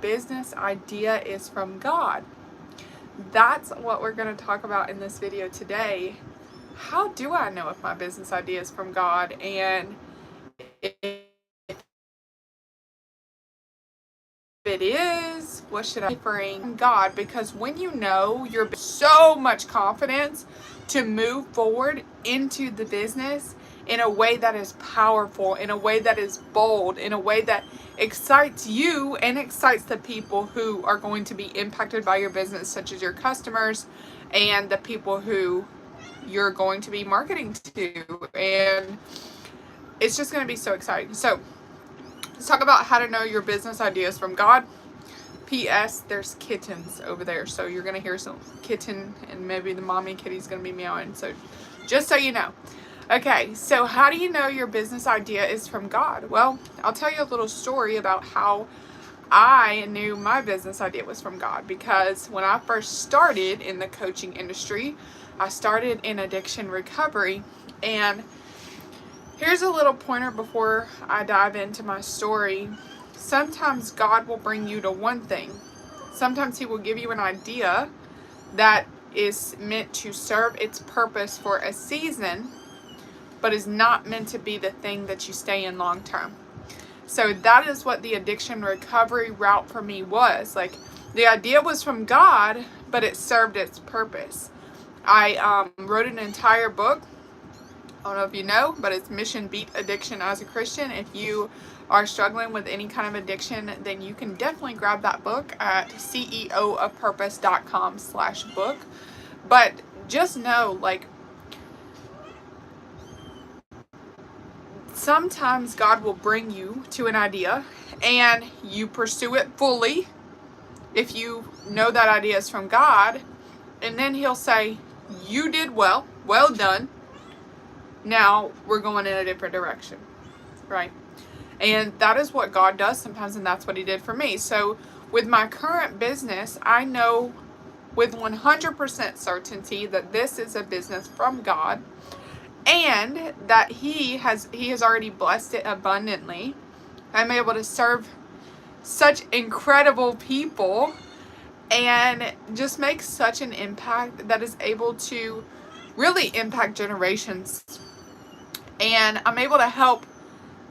business idea is from God? That's what we're going to talk about in this video today. How do I know if my business idea is from God? And if it is, what should I bring from God? Because when you know, you're so much confidence to move forward into the business in a way that is powerful, in a way that is bold, in a way that excites you and excites the people who are going to be impacted by your business, such as your customers and the people who you're going to be marketing to. And it's just going to be so exciting. So let's talk about how to know your business ideas from God. P.S. There's kittens over there, so you're going to hear some kitten, and maybe the mommy kitty's going to be meowing, so just so you know. Okay, so how do you know your business idea is from God? Well, I'll tell you a little story about how I knew my business idea was from God, because when I first started in the coaching industry, I started in addiction recovery. And here's a little pointer before I dive into my story. Sometimes God will bring you to one thing. Sometimes He will give you an idea that is meant to serve its purpose for a season, but is not meant to be the thing that you stay in long term. So that is what the addiction recovery route for me was. Like, the idea was from God, but it served its purpose. I wrote an entire book. I don't know if you know, but it's Mission Beat Addiction as a Christian. If you are struggling with any kind of addiction, then you can definitely grab that book at ceoofpurpose.com/book. But just know, like, sometimes God will bring you to an idea and you pursue it fully if you know that idea is from God, and then He'll say, you did well done, now we're going in a different direction, right? And that is what God does sometimes, and that's what He did for me. So with my current business, I know with 100% certainty that this is a business from God, and that He has already blessed it abundantly. I'm able to serve such incredible people and just make such an impact that is able to really impact generations. And I'm able to help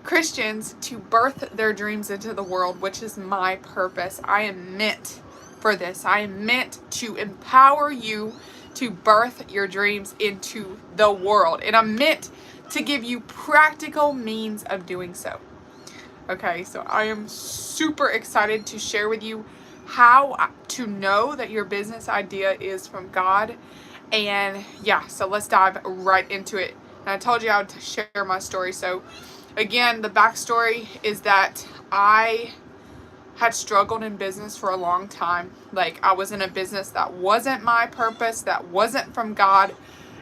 Christians to birth their dreams into the world, which is my purpose. I am meant for this. I am meant to empower you to birth your dreams into the world. And I'm meant to give you practical means of doing so. Okay, so I am super excited to share with you how to know that your business idea is from God. And yeah, so let's dive right into it. And I told you I would share my story. So again, the backstory is that I had struggled in business for a long time. Like, I was in a business that wasn't my purpose, that wasn't from God.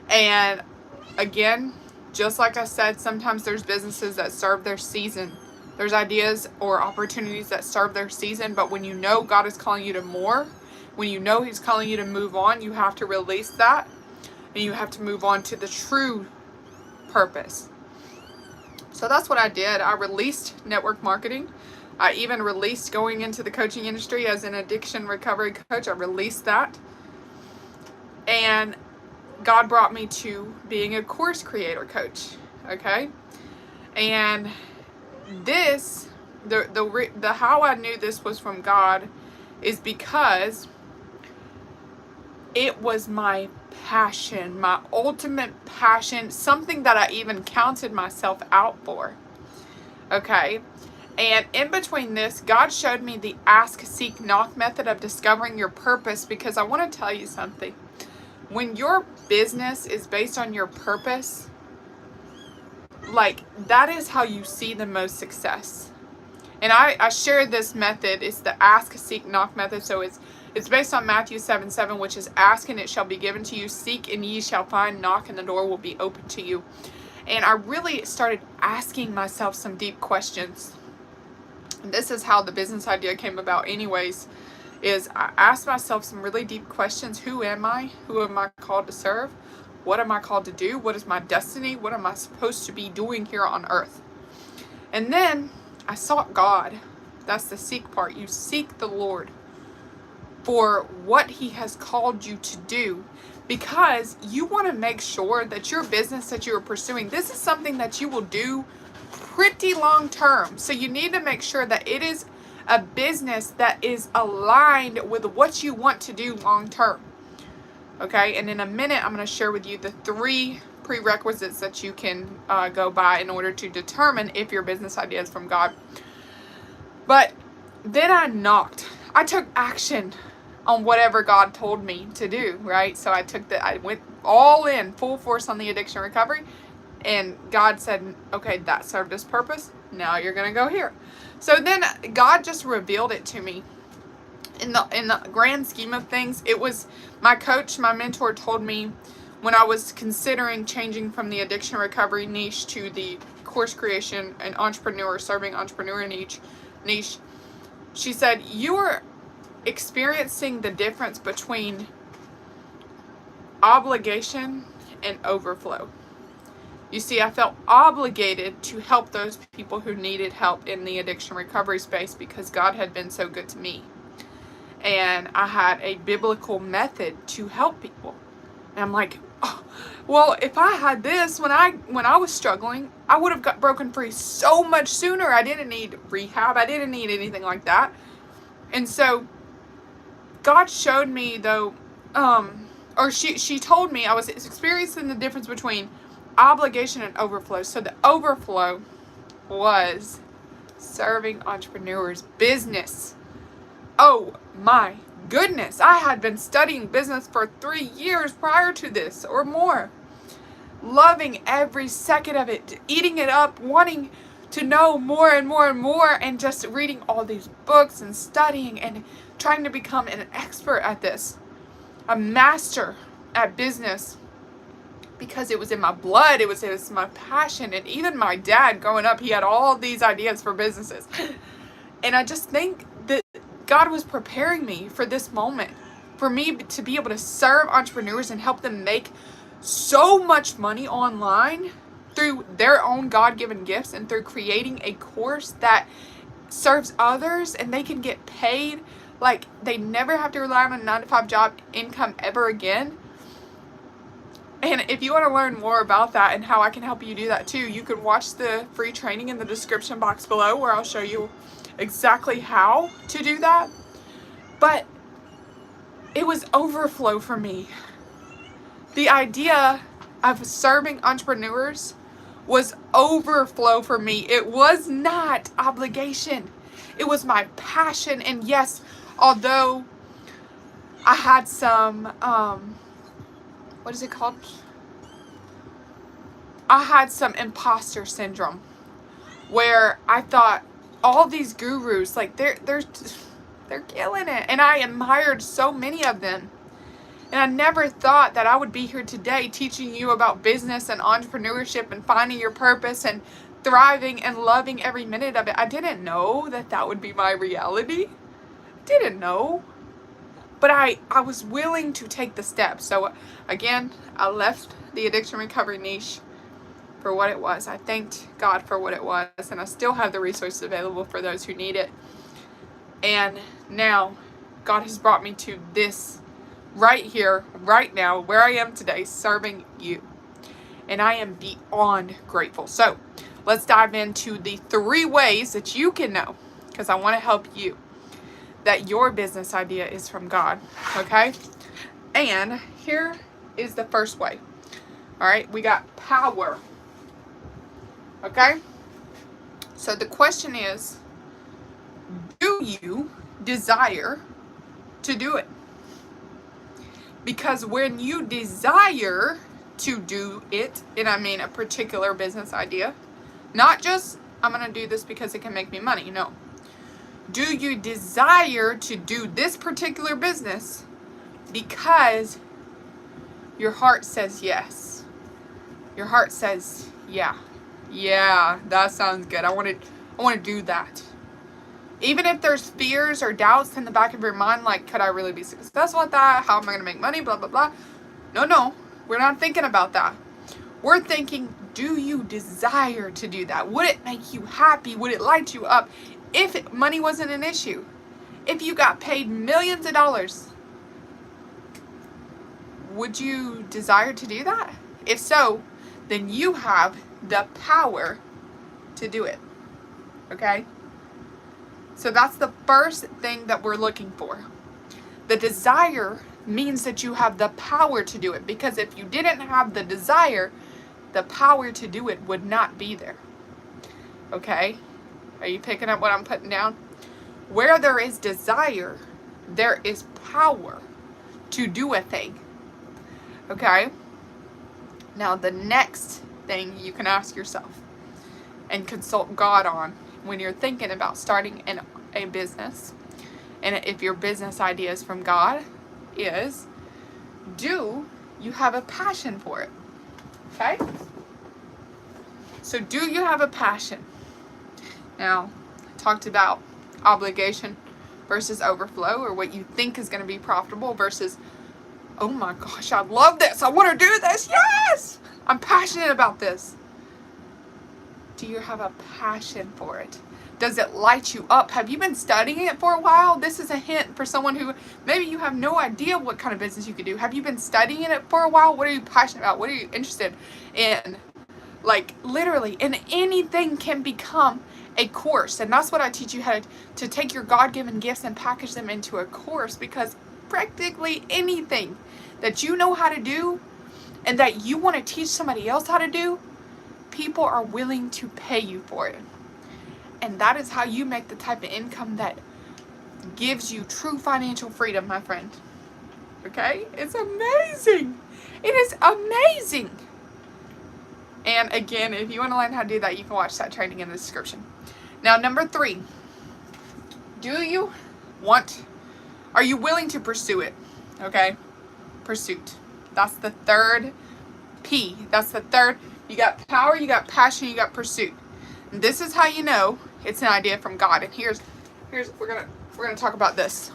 And again, just like I said, sometimes there's businesses that serve their season. There's ideas or opportunities that serve their season, but when you know God is calling you to more, when you know He's calling you to move on, you have to release that, and you have to move on to the true purpose. So that's what I did. I released network marketing. I even released going into the coaching industry as an addiction recovery coach. I released that. And God brought me to being a course creator coach. Okay? And this, the how I knew this was from God is because it was my passion, my ultimate passion, something that I even counted myself out for. Okay? And in between this, God showed me the ask, seek, knock method of discovering your purpose, because I want to tell you something. When your business is based on your purpose, like, that is how you see the most success. And I shared this method. It's the ask, seek, knock method. So it's based on Matthew 7:7, which is, ask and it shall be given to you, seek and ye shall find, knock and the door will be open to you. And I really started asking myself some deep questions. And this is how the business idea came about anyways, is I asked myself some really deep questions. Who am I? Who am I called to serve? What am I called to do? What is my destiny? What am I supposed to be doing here on earth? And then I sought God. That's the seek part. You seek the Lord for what He has called you to do, because you want to make sure that your business that you are pursuing, this is something that you will do pretty long term. So you need to make sure that it is a business that is aligned with what you want to do long term. Okay, and in a minute I'm going to share with you the 3 prerequisites that you can go by in order to determine if your business idea is from God. But then I took action on whatever God told me to do, right? So I went all in, full force on the addiction recovery, and God said, okay, that served its purpose. Now you're going to go here. So then God just revealed it to me. In the grand scheme of things, it was my coach, my mentor told me when I was considering changing from the addiction recovery niche to the course creation and serving entrepreneur niche, she said, you are experiencing the difference between obligation and overflow. You see, I felt obligated to help those people who needed help in the addiction recovery space because God had been so good to me. And I had a biblical method to help people. And I'm like, oh, well, if I had this when I was struggling, I would have got broken free so much sooner. I didn't need rehab. I didn't need anything like that. And so God showed me, though, or she told me I was experiencing the difference between obligation and overflow. So the overflow was serving entrepreneurs, business. Oh my goodness, I had been studying business for 3 years prior to this or more. Loving every second of it, eating it up, wanting to know more and more and more, and just reading all these books and studying and trying to become an expert at this. A master at business because it was in my blood, it was my passion. And even my dad growing up, he had all these ideas for businesses. And I just think that God was preparing me for this moment, for me to be able to serve entrepreneurs and help them make so much money online through their own God-given gifts and through creating a course that serves others and they can get paid like they never have to rely on a 9-to-5 job income ever again. And if you want to learn more about that and how I can help you do that too, you can watch the free training in the description box below where I'll show you exactly how to do that. But it was overflow for me. The idea of serving entrepreneurs was overflow for me. It was not obligation. It was my passion. And yes, although I had some, what is it called? I had some imposter syndrome where I thought all these gurus, like they're killing it. And I admired so many of them. And I never thought that I would be here today teaching you about business and entrepreneurship and finding your purpose and thriving and loving every minute of it. I didn't know that that would be my reality. Didn't know. But I was willing to take the step. So again, I left the addiction recovery niche for what it was. I thanked God for what it was. And I still have the resources available for those who need it. And now God has brought me to this right here, right now, where I am today, serving you. And I am beyond grateful. So let's dive into the 3 ways that you can know, because I want to help you, that your business idea is from God. Okay? And here is the first way. All right? We got power. Okay? So the question is, do you desire to do it? Because when you desire to do it, and I mean a particular business idea, not just, I'm going to do this because it can make me money. No. Do you desire to do this particular business because your heart says yes? Your heart says, yeah, that sounds good. I want to do that. Even if there's fears or doubts in the back of your mind, like, could I really be successful at that? How am I going to make money? Blah, blah, blah. No, we're not thinking about that. We're thinking, do you desire to do that? Would it make you happy? Would it light you up? if money wasn't an issue, if you got paid millions of dollars, would you desire to do that? If so, then you have the power to do it. Okay? So that's the first thing that we're looking for. The desire means that you have the power to do it, because if you didn't have the desire, the power to do it would not be there. Okay? Are you picking up what I'm putting down? Where there is desire, there is power to do a thing. Okay? Now the next thing you can ask yourself and consult God on when you're thinking about starting a business, and if your business idea is from God, is, do you have a passion for it? Okay? So do you have a passion? Now, I talked about obligation versus overflow, or what you think is going to be profitable versus, oh my gosh, I love this. I want to do this. Yes! I'm passionate about this. Do you have a passion for it? Does it light you up? Have you been studying it for a while? This is a hint for someone who maybe you have no idea what kind of business you could do. Have you been studying it for a while? What are you passionate about? What are you interested in? Like literally, and anything can become a course. And that's what I teach you, how to take your God-given gifts and package them into a course, because practically anything that you know how to do and that you want to teach somebody else how to do, people are willing to pay you for it. And that is how you make the type of income that gives you true financial freedom, my friend. Okay? It's amazing. It is amazing. And again, if you want to learn how to do that, you can watch that training in the description. Now, number 3. Are you willing to pursue it? Okay? Pursuit. That's the third P. That's the third. You got power, you got passion, you got pursuit. And this is how you know it's an idea from God. And here's we're gonna talk about this.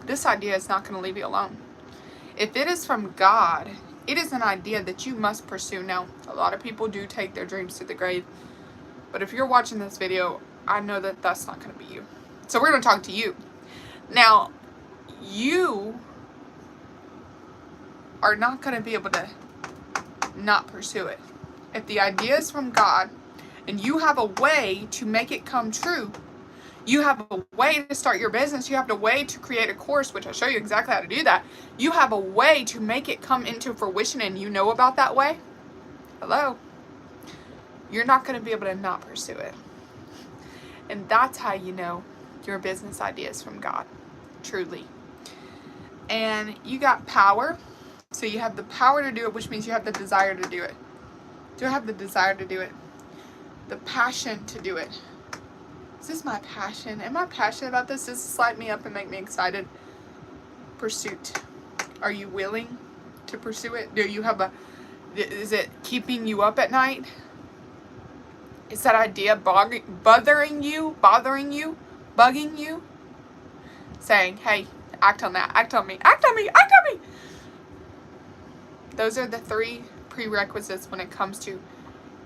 This idea is not gonna leave you alone. If it is from God, it is an idea that you must pursue. Now, a lot of people do take their dreams to the grave, but if you're watching this video, I know that that's not gonna be you. So we're gonna talk to you. Now, you are not gonna be able to not pursue it. If the idea is from God and you have a way to make it come true, you have a way to start your business, you have a way to create a course, which I'll show you exactly how to do that. You have a way to make it come into fruition, and you know about that way. Hello? You're not going to be able to not pursue it. And that's how you know your business idea is from God. Truly. And you got power. So you have the power to do it, which means you have the desire to do it. Do I have the desire to do it? The passion to do it. Is this my passion? Am I passionate about this? Does this light me up and make me excited? Pursuit. Are you willing to pursue it? Is it keeping you up at night? Is that idea bothering you? Bugging you? Saying, hey, act on that. Act on me. Act on me. Act on me. Those are the 3 prerequisites when it comes to,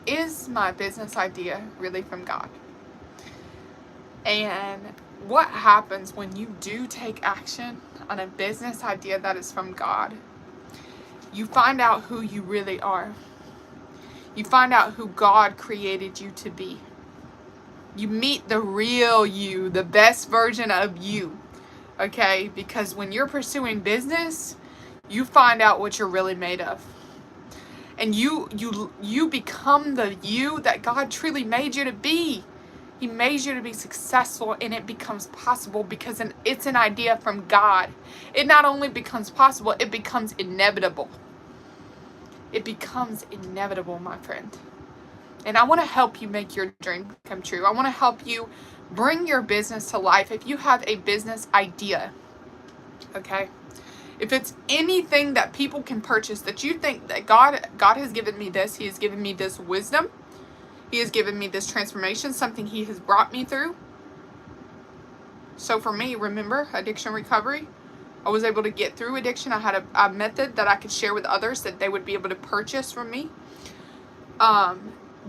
is my business idea really from God? And what happens when you do take action on a business idea that is from God? You find out who you really are. You find out who God created you to be. You meet the real you, the best version of you. Okay? Because when you're pursuing business, you find out what you're really made of. And you become the you that God truly made you to be. He made you to be successful, and it becomes possible because it's an idea from God. It not only becomes possible, it becomes inevitable. It becomes inevitable, my friend. And I want to help you make your dream come true. I want to help you bring your business to life. If you have a business idea, okay? If it's anything that people can purchase, that you think that God has given me this, He has given me this wisdom, He has given me this transformation, something He has brought me through. So for me, remember, addiction recovery, I was able to get through addiction. I had a method that I could share with others that they would be able to purchase from me.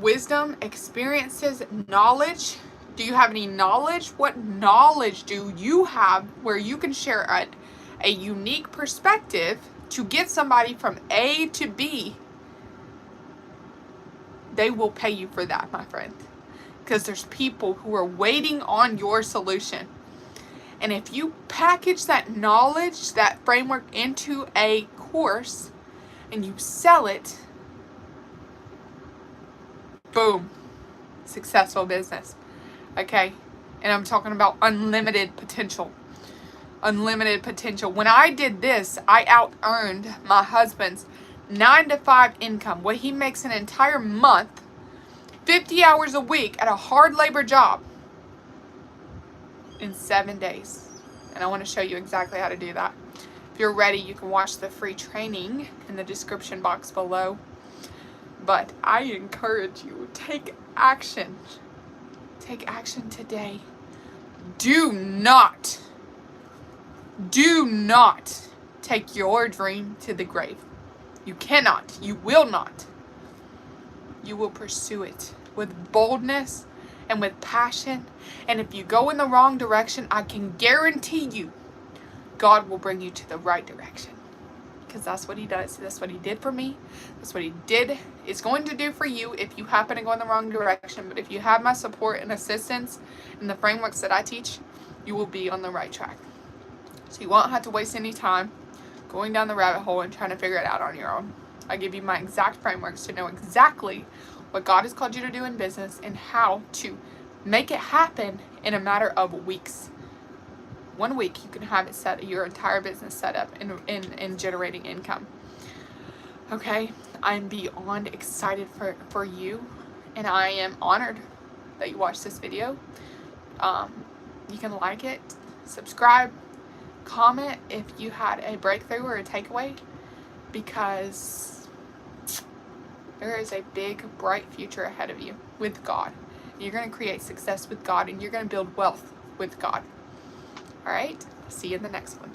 wisdom, experiences, knowledge. Do you have any knowledge? What knowledge do you have where you can share a unique perspective to get somebody from A to B? They will pay you for that, my friend. Because there's people who are waiting on your solution. And if you package that knowledge, that framework into a course and you sell it, boom, successful business. Okay? And I'm talking about unlimited potential. Unlimited potential. When I did this, I out-earned my husband's 9-to-5 income. What he makes an entire month, 50 hours a week at a hard labor job in 7 days. And I want to show you exactly how to do that. If you're ready, you can watch the free training in the description box below. But I encourage you, take action. Take action today. Do not take your dream to the grave. You cannot. You will not. You will pursue it with boldness and with passion. And if you go in the wrong direction, I can guarantee you God will bring you to the right direction. Because that's what he does. That's what he did for me. That's what he is going to do for you if you happen to go in the wrong direction. But if you have my support and assistance in the frameworks that I teach, you will be on the right track. So you won't have to waste any time going down the rabbit hole and trying to figure it out on your own. I give you my exact frameworks to know exactly what God has called you to do in business and how to make it happen in a matter of weeks. 1 week, you can have it set, your entire business set up in generating income. Okay, I'm beyond excited for you, and I am honored that you watched this video. You can like it, subscribe, comment if you had a breakthrough or a takeaway, because there is a big, bright future ahead of you with God. You're going to create success with God, and you're going to build wealth with God. All right, see you in the next one.